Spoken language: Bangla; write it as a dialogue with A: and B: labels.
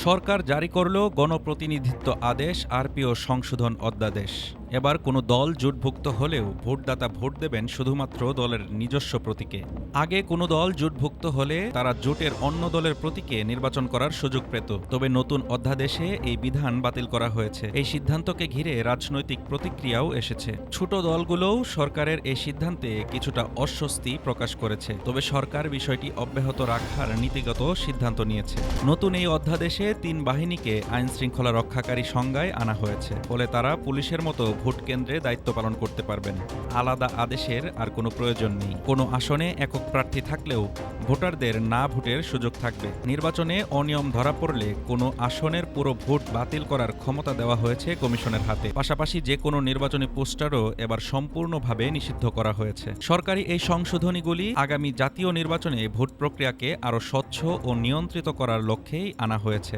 A: সরকার জারি করল গণপ্রতিনিধিত্ব আদেশ আরপিও সংশোধন অধ্যাদেশ। এবার কোনো দল জোটভুক্ত হলেও ভোটদাতা ভোট দেবেন শুধুমাত্র দলের নিজস্ব প্রতীকে। আগে কোনো দল জোটভুক্ত হলে তারা জোটের অন্য দলের প্রতীকে নির্বাচন করার সুযোগ পেত, তবে নতুন অধ্যাদেশে এই বিধান বাতিল করা হয়েছে। এই সিদ্ধান্তকে ঘিরে রাজনৈতিক প্রতিক্রিয়াও এসেছে। ছোট দলগুলোও সরকারের এই সিদ্ধান্তে কিছুটা অস্বস্তি প্রকাশ করেছে, তবে সরকার বিষয়টি অব্যাহত রাখার নীতিগত সিদ্ধান্ত নিয়েছে। নতুন এই অধ্যাদেশে ৩ বাহিনীকে আইন শৃঙ্খলা রক্ষাকারী সংজ্ঞায় আনা হয়েছে, ফলে তারা পুলিশের মতো ভোট কেন্দ্রে দায়িত্ব পালন করতে পারবেন। আলাদা আদেশের আর কোনো প্রয়োজন নেই। কোনো আসনে একক প্রার্থী থাকলেও ভোটারদের না ভোটের সুযোগ থাকবে। নির্বাচনে অনিয়ম ধরা পড়লে কোনো আসনের পুরো ভোট বাতিল করার ক্ষমতা দেওয়া হয়েছে কমিশনের হাতে। পাশাপাশি যে কোনো নির্বাচনী পোস্টারও এবার সম্পূর্ণভাবে নিষিদ্ধ করা হয়েছে। সরকারি এই সংশোধনীগুলি আগামী জাতীয় নির্বাচনে ভোট প্রক্রিয়াকে আরও স্বচ্ছ ও নিয়ন্ত্রিত করার লক্ষ্যেই আনা হয়েছে।